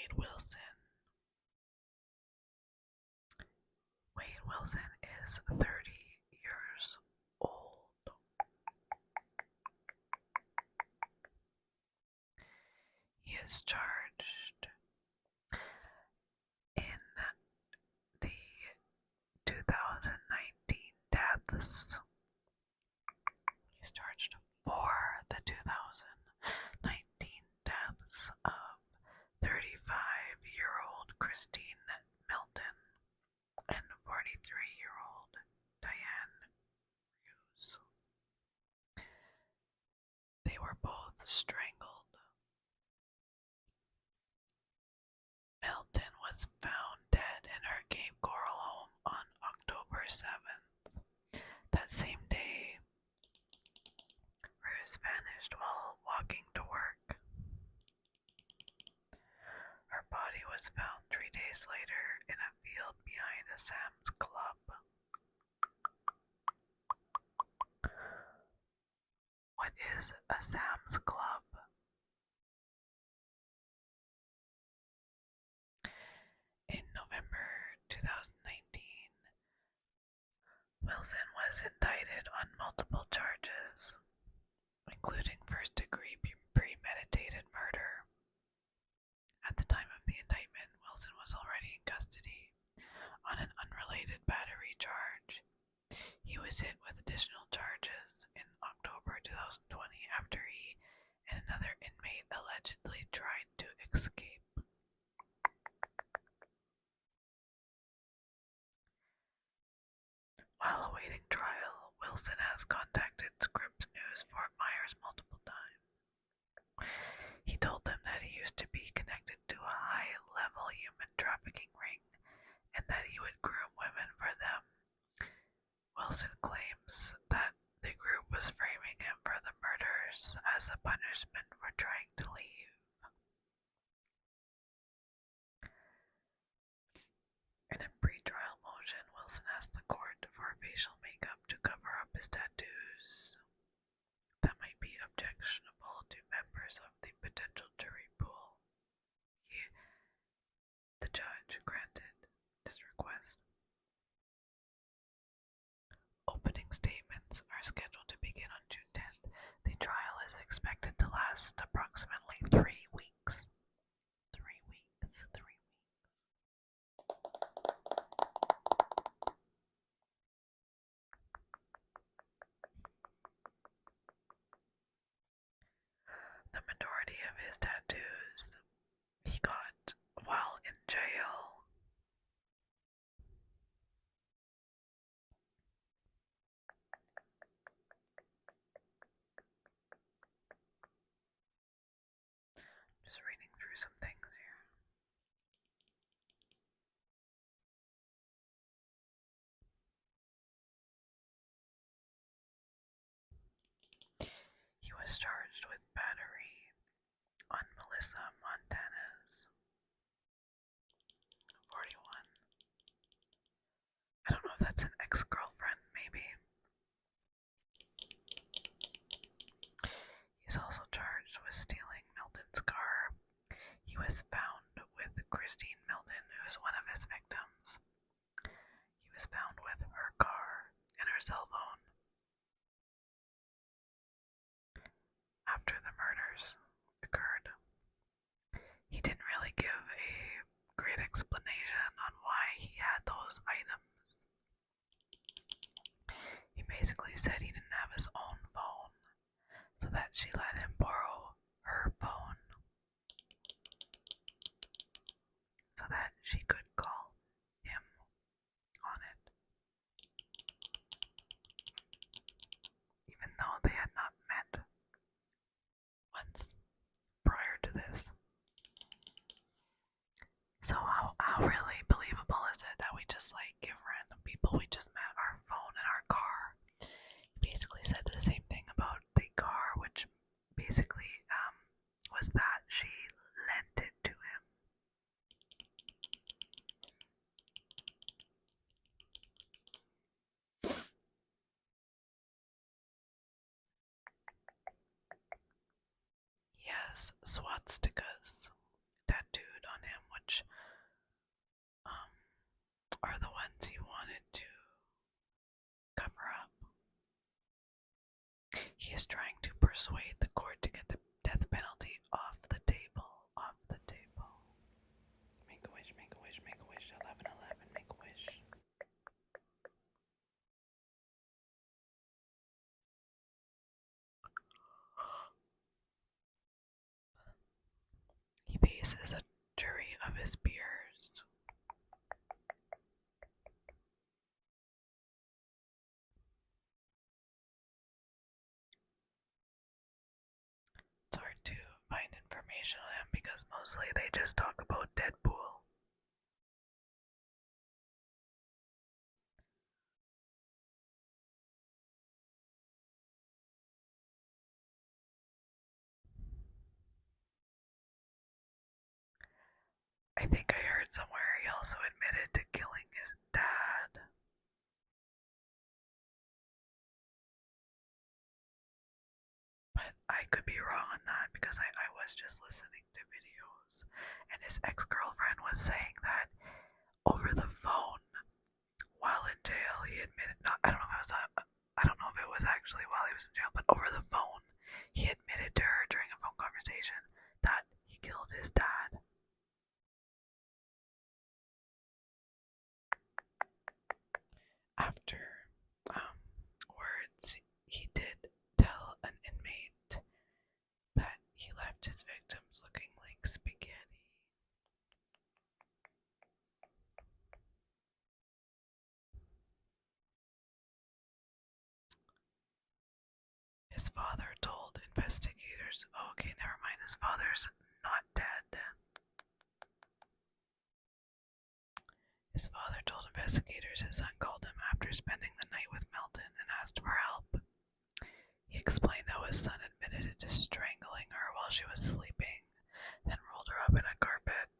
Wade Wilson. Wade Wilson is 30 years old. He is charged in the 2019 deaths. He's charged for the 2019 deaths of 35-year-old Christine Milton and 43-year-old Diane Hughes. They were both strangled. Milton was found dead in her Cape Coral home on October 7th. That same day, Rose vanished while walking to work. Her body was found 3 days later in a field behind a Sam's Club. What is a Sam's Club? In November 2019, Wilson was indicted on multiple charges, including first-degree premeditated murder. At the time of the indictment, Wilson was already in custody on an unrelated battery charge. He was hit with additional charges in October 2020 after he and another inmate allegedly tried to escape. While awaiting trial, Wilson has contacted Scripps News Fort Myers multiple times. He told them that he used to be connected to a high-level human trafficking ring and that he would groom women for them. Wilson claims that the group was framing him for the murders as a punishment for trying to leave. In a pre-trial motion, Wilson asked the court for facial makeup to cover up his tattoos. That might be objectionable to members of the potential jury pool. The judge granted this request. Opening statements are scheduled to begin on June 10th. The trial is expected to last approximately 3 weeks. 3 weeks. The majority of his tattoos he got while in jail. Just reading through some things here. He was charged with battery on Melissa Montana's 41. I don't know if that's an ex-girlfriend, maybe. He's also charged with stealing Milton's car. He was found with Christine Milton, who is one of his victims. He was found with her car and her cell phone. After the murders occurred, he didn't really give a great explanation on why he had those items. He basically said he didn't have his own phone, so that she let him borrow her phone so that she could call him on it. Even though they had not met once prior to this. So how really believable is it that we just give random people we just met our phone and our car? He basically said the same thing about the car, which basically was that she lent it to him. He has swastikas tattooed on him persuade the court to get the death penalty off the table. Off the table. Make a wish, make a wish, make a wish. 1111, make a wish. He faces a jury of his peers. It's hard to find information on him because mostly they just talk about Deadpool. I think I heard somewhere he also admitted to killing his dad. But I could be wrong on that because I was just listening to videos, and his ex-girlfriend was saying that over the phone while in jail he admitted, I don't know if it was actually while he was in jail, but over the phone he admitted to her during a phone conversation that he killed his dad. After words, he did tell an inmate that he left his victims looking like spaghetti. His father told investigators, okay, never mind, his father's not dead. His father told investigators his son called him after spending the night with Melton and asked for help. He explained how his son admitted to strangling her while she was sleeping, then rolled her up in a carpet.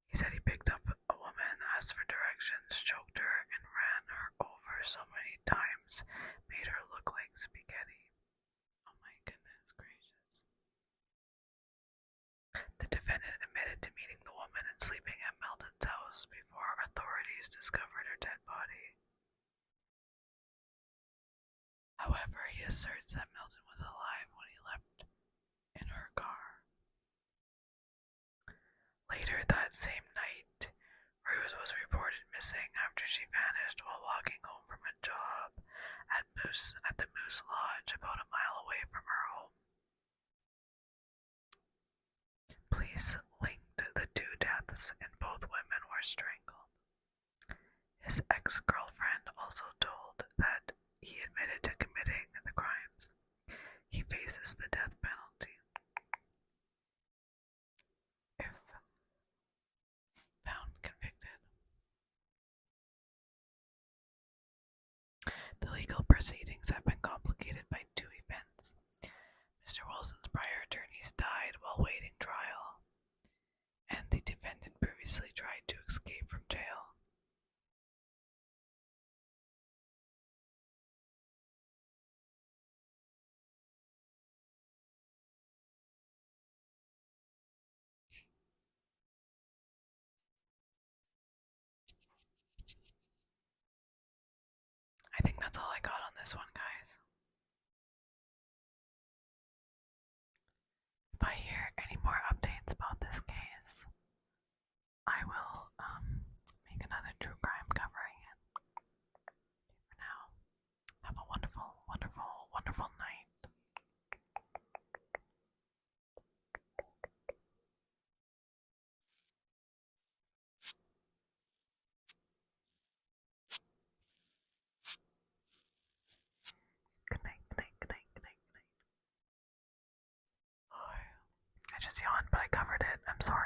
He said he picked up a woman, asked for directions, choked her, and ran her over so many times, made her look like spaghetti. Oh my goodness gracious. The defendant admitted to meeting the woman and sleeping at Melton's house before authorities discovered her dead body. However, he asserts that Melton was alive when he left in her car. Later that same night, Rose was reported missing after she vanished while walking home from a job at the Moose Lodge about a mile away from her home. Police linked the two deaths, and both women were strangled. His ex-girlfriend also told that he admitted to committing the crimes. He faces the death penalty if found convicted. The legal proceedings have been complicated by two events. Mr. Wilson's prior attorneys died while waiting trial, and the defendant previously tried to escape from jail. I think that's all I got on this one, guys. If I hear any more updates about this case, I will make another true crime covering it. For now, have a wonderful, wonderful, wonderful night. Good night, good night, good night, good night, good night. Oh, I just yawned, but I covered it. I'm sorry.